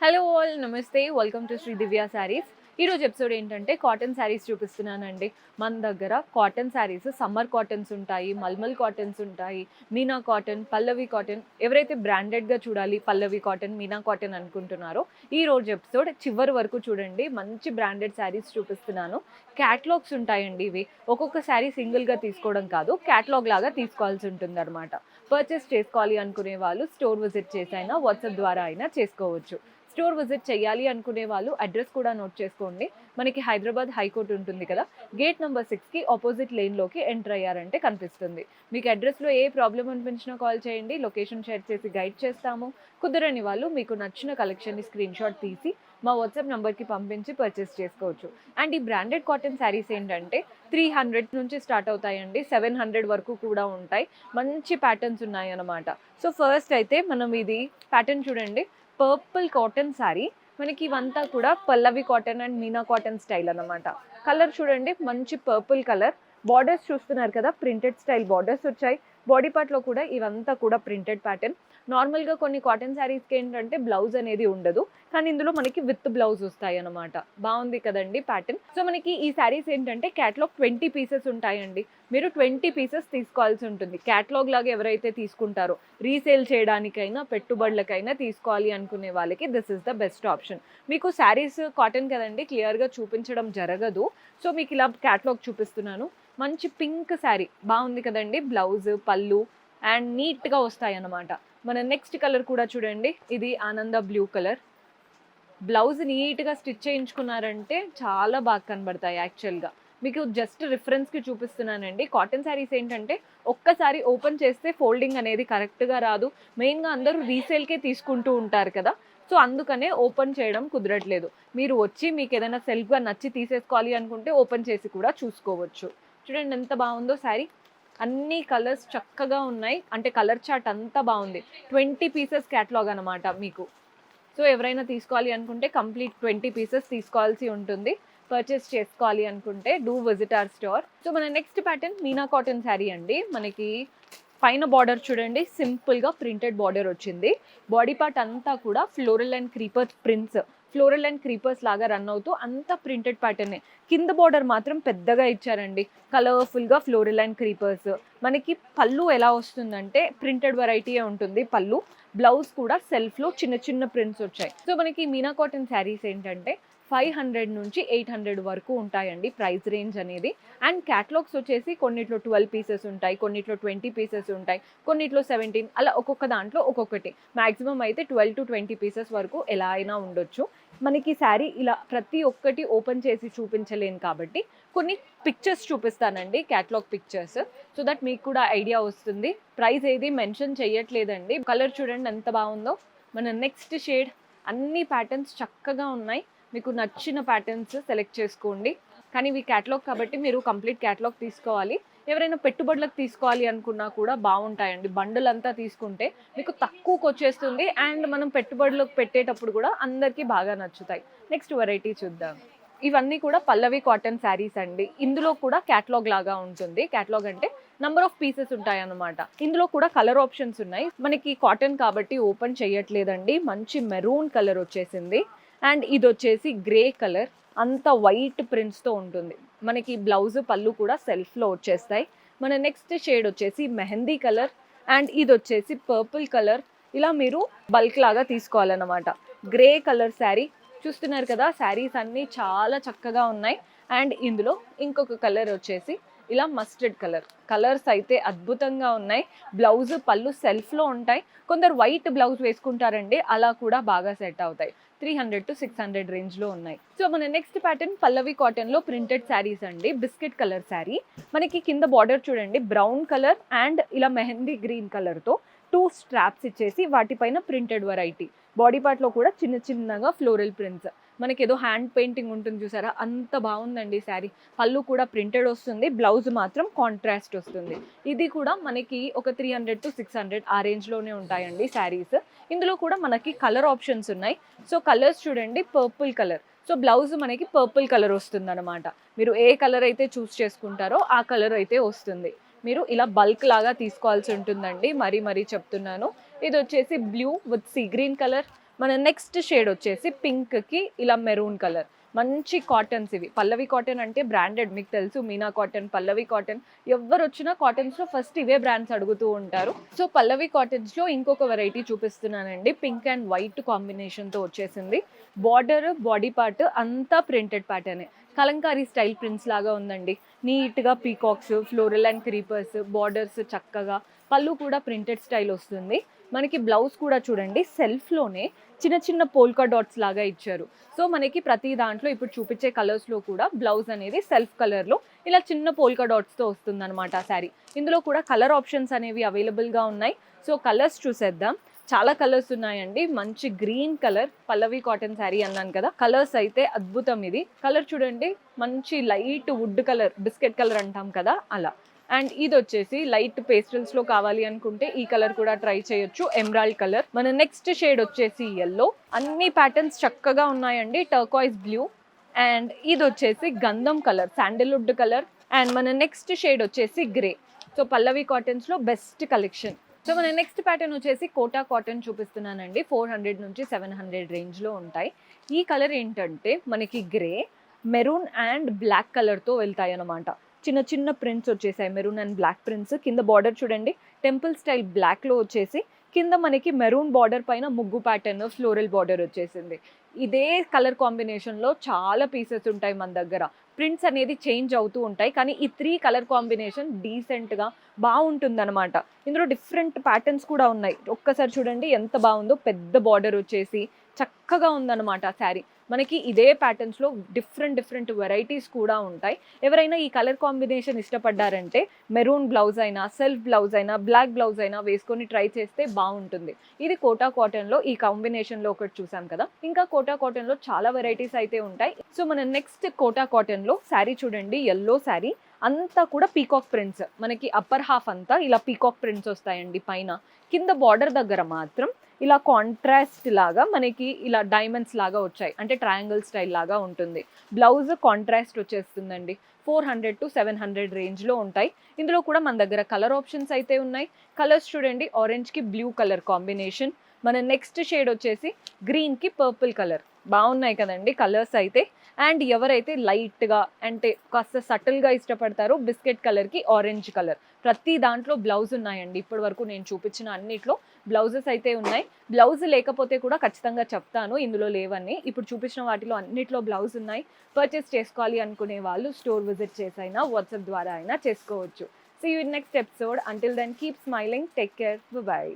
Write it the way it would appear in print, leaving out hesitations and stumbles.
Hello all నమస్తే welcome to Shri దివ్య శారీస్. ఈరోజు episode ఏంటంటే కాటన్ శారీస్ చూపిస్తున్నానండి. మన దగ్గర కాటన్ శారీస్ సమ్మర్ కాటన్స్ ఉంటాయి, మల్మల్ కాటన్స్ ఉంటాయి, మీనా కాటన్, పల్లవి కాటన్. ఎవరైతే బ్రాండెడ్గా చూడాలి పల్లవి కాటన్, మీనా కాటన్ అనుకుంటున్నారో ఈ రోజు ఎపిసోడ్ చివరి వరకు చూడండి. మంచి బ్రాండెడ్ శారీస్ చూపిస్తున్నాను. క్యాటలాగ్స్ ఉంటాయండి ఇవి. ఒక్కొక్క శారీ సింగిల్గా తీసుకోవడం కాదు, క్యాటలాగ్ లాగా తీసుకోవాల్సి ఉంటుంది అనమాట. పర్చేస్ చేసుకోవాలి అనుకునే వాళ్ళు స్టోర్ విజిట్ చేసి అయినా వాట్సాప్ ద్వారా అయినా చేసుకోవచ్చు. స్టోర్ విజిట్ చేయాలి అనుకునే వాళ్ళు అడ్రస్ కూడా నోట్ చేసుకోండి. మనకి హైదరాబాద్ హైకోర్టు ఉంటుంది కదా, గేట్ నెంబర్ 6కి ఆపోజిట్ లేన్లోకి ఎంటర్ అయ్యారంటే కనిపిస్తుంది. మీకు అడ్రస్లో ఏ ప్రాబ్లం అనిపించినా కాల్ చేయండి, లొకేషన్ షేర్ చేసి గైడ్ చేస్తాము. కుదరని వాళ్ళు మీకు నచ్చిన కలెక్షన్ని స్క్రీన్ షాట్ తీసి మా వాట్సాప్ నెంబర్కి పంపించి పర్చేస్ చేసుకోవచ్చు. అండ్ ఈ బ్రాండెడ్ కాటన్ శారీస్ ఏంటంటే 300 నుంచి స్టార్ట్ అవుతాయండి, 700 వరకు కూడా ఉంటాయి. మంచి ప్యాటర్న్స్ ఉన్నాయి అన్నమాట. సో ఫస్ట్ అయితే మనం ఇది ప్యాటర్న్ చూడండి. Purple cotton sari. మనకి ఇవంతా కూడా Pallavi cotton and Meena cotton style అన్నమాట. కలర్ చూడండి, మంచి పర్పుల్ కలర్. బార్డర్స్ చూస్తున్నారు కదా, ప్రింటెడ్ స్టైల్ బార్డర్స్ వచ్చాయి. బాడీ పార్ట్లో కూడా ఇవంతా కూడా ప్రింటెడ్ ప్యాటర్న్. నార్మల్గా కొన్ని కాటన్ శారీస్కి ఏంటంటే బ్లౌజ్ అనేది ఉండదు, కానీ ఇందులో మనకి విత్ బ్లౌజ్ వస్తాయి అనమాట. బాగుంది కదండి ప్యాటర్న్. సో మనకి ఈ శారీస్ ఏంటంటే క్యాటలాగ్ 20 పీసెస్ ఉంటాయండి. మీరు 20 పీసెస్ తీసుకోవాల్సి ఉంటుంది. క్యాటలాగ్ లాగా ఎవరైతే తీసుకుంటారో రీసేల్ చేయడానికైనా పెట్టుబడులకైనా తీసుకోవాలి అనుకునే వాళ్ళకి this is the best option. మీకు శారీస్ కాటన్ కదండి, క్లియర్గా చూపించడం జరగదు. సో మీకు ఇలా క్యాటలాగ్ చూపిస్తున్నాను. మంచి పింక్ శారీ, బాగుంది కదండి. బ్లౌజ్, పళ్ళు అండ్ నీట్గా వస్తాయి అన్నమాట. మన నెక్స్ట్ కలర్ కూడా చూడండి, ఇది ఆనంద బ్లూ కలర్. బ్లౌజ్ నీట్గా స్టిచ్ చేయించుకున్నారంటే చాలా బాగా కనబడతాయి. యాక్చువల్గా మీకు జస్ట్ రిఫరెన్స్కి చూపిస్తున్నానండి. కాటన్ శారీస్ ఏంటంటే ఒక్కసారి ఓపెన్ చేస్తే ఫోల్డింగ్ అనేది కరెక్ట్గా రాదు. మెయిన్గా అందరూ రీసేల్కే తీసుకుంటూ ఉంటారు కదా, సో అందుకనే ఓపెన్ చేయడం కుదరట్లేదు. మీరు వచ్చి మీకు ఏదైనా సెల్ఫ్గా నచ్చి తీసేసుకోవాలి అనుకుంటే ఓపెన్ చేసి కూడా చూసుకోవచ్చు. చూడండి ఎంత బాగుందో శారీ. అన్ని కలర్స్ చక్కగా ఉన్నాయి, అంటే కలర్ చార్ట్ అంతా బాగుంది. 20 పీసెస్ క్యాటలాగ్ అనమాట మీకు. సో ఎవరైనా తీసుకోవాలి అనుకుంటే కంప్లీట్ 20 పీసెస్ తీసుకోవాల్సి ఉంటుంది. పర్చేస్ చేసుకోవాలి అనుకుంటే do visit our store. So మన next pattern Meena cotton sari అండి. మనకి పైన బార్డర్ చూడండి, సింపుల్గా ప్రింటెడ్ బార్డర్ వచ్చింది. బాడీ పార్ట్ అంతా కూడా floral and creeper prints, floral and creepers లాగా రన్ అవుతూ అంతా ప్రింటెడ్ ప్యాటర్నే. కింద బార్డర్ మాత్రం పెద్దగా ఇచ్చారండి, కలర్ఫుల్గా ఫ్లోరల్ అండ్ క్రీపర్స్. మనకి పళ్ళు ఎలా వస్తుందంటే ప్రింటెడ్ వెరైటీయే ఉంటుంది పళ్ళు. బ్లౌజ్ కూడా సెల్ఫ్లో చిన్న చిన్న ప్రింట్స్ వచ్చాయి. సో మనకి మీనా కాటన్ శారీస్ ఏంటంటే 500 నుంచి 800 వరకు ఉంటాయండి ప్రైస్ రేంజ్ అనేది. అండ్ క్యాటలాగ్స్ వచ్చేసి కొన్నిట్లో 12 పీసెస్ ఉంటాయి, కొన్నిట్లో 20 పీసెస్ ఉంటాయి, కొన్నిట్లో 17, అలా ఒక్కొక్క దాంట్లో ఒక్కొక్కటి. మ్యాక్సిమం అయితే 12 to 20 పీసెస్ వరకు ఎలా అయినా ఉండొచ్చు. మనకి శారీ ఇలా ప్రతి ఒక్కటి ఓపెన్ చేసి చూపించలేను కాబట్టి కొన్ని పిక్చర్స్ చూపిస్తానండి, క్యాటలాగ్ పిక్చర్స్, సో దట్ మీకు కూడా ఐడియా వస్తుంది. ప్రైస్ ఏది మెన్షన్ చేయట్లేదండి. కలర్ చూడండి ఎంత బాగుందో. మన నెక్స్ట్ షేడ్. అన్ని ప్యాటర్న్స్ చక్కగా ఉన్నాయి, మీకు నచ్చిన ప్యాటర్న్స్ సెలెక్ట్ చేసుకోండి. కానీ ఇవి క్యాటలాగ్ కాబట్టి మీరు కంప్లీట్ క్యాటలాగ్ తీసుకోవాలి. ఎవరైనా పెట్టుబడులకు తీసుకోవాలి అనుకున్నా కూడా బాగుంటాయండి. బండిల్ అంతా తీసుకుంటే మీకు తక్కువకి వచ్చేస్తుంది, అండ్ మనం పెట్టుబడులకు పెట్టేటప్పుడు కూడా అందరికీ బాగా నచ్చుతాయి. నెక్స్ట్ వెరైటీ చూద్దాం. ఇవన్నీ కూడా పల్లవి కాటన్ శారీస్ అండి. ఇందులో కూడా క్యాటలాగ్ లాగా ఉంటుంది. క్యాటలాగ్ అంటే నంబర్ ఆఫ్ పీసెస్ ఉంటాయి అన్నమాట. ఇందులో కూడా కలర్ ఆప్షన్స్ ఉన్నాయి. మనకి కాటన్ కాబట్టి ఓపెన్ చేయట్లేదండి. మంచి మెరూన్ కలర్ వచ్చేసింది. అండ్ ఇది వచ్చేసి గ్రే కలర్, అంత వైట్ ప్రింట్స్తో ఉంటుంది. మనకి బ్లౌజ్, పళ్ళు కూడా సెల్ఫ్లో వచ్చేస్తాయి. మన నెక్స్ట్ షేడ్ వచ్చేసి మెహందీ కలర్, అండ్ ఇది వచ్చేసి పర్పుల్ కలర్. ఇలా మీరు బల్క్ లాగా తీసుకోవాలన్నమాట. గ్రే కలర్ శారీ చూస్తున్నారు కదా. శారీస్ అన్నీ చాలా చక్కగా ఉన్నాయి. అండ్ ఇందులో ఇంకొక కలర్ వచ్చేసి ఇలా మస్టర్డ్ కలర్. కలర్స్ అయితే అద్భుతంగా ఉన్నాయి. బ్లౌజ్, పళ్ళు సెల్ఫ్లో ఉంటాయి. కొందరు వైట్ బ్లౌజ్ వేసుకుంటారండి, అలా కూడా బాగా సెట్ అవుతాయి. 300 to 600 రేంజ్లో ఉన్నాయి. సో మన నెక్స్ట్ ప్యాటర్న్ పల్లవి కాటన్లో ప్రింటెడ్ శారీస్ అండి. Biscuit colour sari. మనకి కింద బార్డర్ చూడండి, బ్రౌన్ కలర్ అండ్ ఇలా మెహందీ గ్రీన్ కలర్తో 2 స్ట్రాప్స్ ఇచ్చేసి వాటిపైన ప్రింటెడ్ వెరైటీ. బాడీ పార్ట్లో కూడా చిన్న చిన్నగా ఫ్లోరల్ ప్రింట్స్. మనకి ఏదో హ్యాండ్ పెయింటింగ్ ఉంటుంది చూసారా, అంత బాగుందండి శారీ. పళ్ళు కూడా ప్రింటెడ్ వస్తుంది, బ్లౌజ్ మాత్రం కాంట్రాస్ట్ వస్తుంది. ఇది కూడా మనకి ఒక 300 to 600 ఆ రేంజ్లోనే ఉంటాయండి శారీస్. ఇందులో కూడా మనకి కలర్ ఆప్షన్స్ ఉన్నాయి. సో కలర్స్ చూడండి, పర్పుల్ కలర్. సో బ్లౌజ్ మనకి పర్పుల్ కలర్ వస్తుంది అనమాట. మీరు ఏ కలర్ అయితే చూస్ చేసుకుంటారో ఆ కలర్ అయితే వస్తుంది. మీరు ఇలా బల్క్ లాగా తీసుకోవాల్సి ఉంటుందండి, మరీ చెప్తున్నాను. ఇది వచ్చేసి blue with sea green colour. మన నెక్స్ట్ షేడ్ వచ్చేసి పింక్కి ఇలా మెరూన్ కలర్. మంచి కాటన్స్ ఇవి. పల్లవి కాటన్ అంటే బ్రాండెడ్, మీకు తెలుసు. మీనా కాటన్, పల్లవి కాటన్, ఎవరు వచ్చినా కాటన్స్లో ఫస్ట్ ఇవే బ్రాండ్స్ అడుగుతూ ఉంటారు. సో పల్లవి కాటన్స్లో ఇంకొక వెరైటీ చూపిస్తున్నానండి. పింక్ అండ్ వైట్ కాంబినేషన్తో వచ్చేసింది. బార్డర్, బాడీ పార్ట్ అంతా ప్రింటెడ్ ప్యాటర్నే. కలంకారీ స్టైల్ ప్రింట్స్ లాగా ఉందండి. నీట్గా peacocks, floral and creepers, borders చక్కగా, పళ్ళు కూడా ప్రింటెడ్ స్టైల్ వస్తుంది. మనకి బ్లౌజ్ కూడా చూడండి సెల్ఫ్లోనే చిన్న చిన్న పోల్కా డాట్స్ లాగా ఇచ్చారు. సో మనకి ప్రతి దాంట్లో ఇప్పుడు చూపించే కలర్స్లో కూడా బ్లౌజ్ అనేది సెల్ఫ్ కలర్లో ఇలా చిన్న పోల్కా డాట్స్తో వస్తుంది అనమాట శారీ. ఇందులో కూడా కలర్ ఆప్షన్స్ అనేవి అవైలబుల్గా ఉన్నాయి. సో కలర్స్ చూసేద్దాం. చాలా కలర్స్ ఉన్నాయండి. మంచి గ్రీన్ కలర్, పల్లవి కాటన్ శారీ అన్నాను కదా, కలర్స్ అయితే అద్భుతం. ఇది కలర్ చూడండి, మంచి light would colour, biscuit colour అంటాం కదా అలా. అండ్ ఇది వచ్చేసి లైట్ పేస్టల్స్లో కావాలి అనుకుంటే ఈ కలర్ కూడా ట్రై చేయొచ్చు, ఎమరాల్డ్ కలర్. మన నెక్స్ట్ షేడ్ వచ్చేసి ఎల్లో. అన్ని ప్యాటర్న్స్ చక్కగా ఉన్నాయండి. Turquoise blue. అండ్ ఇది వచ్చేసి గంధం కలర్, శాండిల్వుడ్ కలర్. అండ్ మన నెక్స్ట్ షేడ్ వచ్చేసి గ్రే. సో పల్లవి కాటన్స్లో బెస్ట్ కలెక్షన్. సో మన నెక్స్ట్ ప్యాటర్న్ వచ్చేసి కోటా కాటన్ చూపిస్తున్నానండి. 400 నుంచి 700 రేంజ్లో ఉంటాయి. ఈ కలర్ ఏంటంటే మనకి గ్రే, మెరూన్ అండ్ బ్లాక్ కలర్తో వెళ్తాయి అన్నమాట. చిన్న చిన్న ప్రింట్స్ వచ్చేసాయి, మెరూన్ అండ్ బ్లాక్ ప్రింట్స్. కింద బార్డర్ చూడండి, టెంపుల్ స్టైల్ బ్లాక్లో వచ్చేసి కింద మనకి మెరూన్ బార్డర్ పైన ముగ్గు ప్యాటర్న్, ఫ్లోరల్ బార్డర్ వచ్చేసింది. ఇదే కలర్ కాంబినేషన్లో చాలా పీసెస్ ఉంటాయి మన దగ్గర. ప్రింట్స్ అనేది చేంజ్ అవుతూ ఉంటాయి, కానీ ఈ 3 కలర్ కాంబినేషన్ డీసెంట్గా బాగుంటుందన్నమాట. ఇందులో డిఫరెంట్ ప్యాటర్న్స్ కూడా ఉన్నాయి. ఒక్కసారి చూడండి ఎంత బాగుందో. పెద్ద బార్డర్ వచ్చేసి చక్కగా ఉందన్నమాట శారీ. మనకి ఇదే ప్యాటర్న్స్లో డిఫరెంట్ వెరైటీస్ కూడా ఉంటాయి. ఎవరైనా ఈ కలర్ కాంబినేషన్ ఇష్టపడ్డారంటే మెరూన్ బ్లౌజ్ అయినా, సెల్ఫ్ బ్లౌజ్ అయినా, బ్లాక్ బ్లౌజ్ అయినా వేసుకొని ట్రై చేస్తే బాగుంటుంది. ఇది కోటా కాటన్లో ఈ కాంబినేషన్లో ఒకటి చూసాం కదా. ఇంకా కోటా కాటన్లో చాలా వెరైటీస్ అయితే ఉంటాయి. సో మన నెక్స్ట్ కోటా కాటన్లో శారీ చూడండి, ఎల్లో శారీ. అంతా కూడా పీకాక్ ప్రింట్స్. మనకి అప్పర్ హాఫ్ అంతా ఇలా పీకాక్ ప్రింట్స్ వస్తాయండి పైన. కింద బార్డర్ దగ్గర మాత్రం ఇలా కాంట్రాస్ట్ లాగా మనకి ఇలా డైమండ్స్ లాగా వచ్చాయి, అంటే ట్రయాంగిల్ స్టైల్ లాగా ఉంటుంది. బ్లౌజ్ కాంట్రాస్ట్ వచ్చేస్తుందండి. 400 to 700 రేంజ్లో ఉంటాయి. ఇందులో కూడా మన దగ్గర కలర్ ఆప్షన్స్ అయితే ఉన్నాయి. కలర్స్ చూడండి, ఆరెంజ్కి బ్లూ కలర్ కాంబినేషన్. మన నెక్స్ట్ షేడ్ వచ్చేసి గ్రీన్కి పర్పుల్ కలర్. బాగున్నాయి కదండి కలర్స్ అయితే. అండ్ ఎవరైతే లైట్గా అంటే కాస్త సటిల్గా ఇష్టపడతారో బిస్కెట్ కలర్కి ఆరెంజ్ కలర్. ప్రతి దాంట్లో బ్లౌజ్ ఉన్నాయండి. ఇప్పటి వరకు నేను చూపించిన అన్నిట్లో బ్లౌజెస్ అయితే ఉన్నాయి. బ్లౌజ్ లేకపోతే కూడా ఖచ్చితంగా చెప్తాను ఇందులో లేవని. ఇప్పుడు చూపించిన వాటిలో అన్నిట్లో బ్లౌజ్ ఉన్నాయి. పర్చేస్ చేసుకోవాలి అనుకునే వాళ్ళు స్టోర్ విజిట్ చేసైనా వాట్సాప్ ద్వారా అయినా చేసుకోవచ్చు. See you in next episode. Until then, keep smiling. Take care. Bye-bye.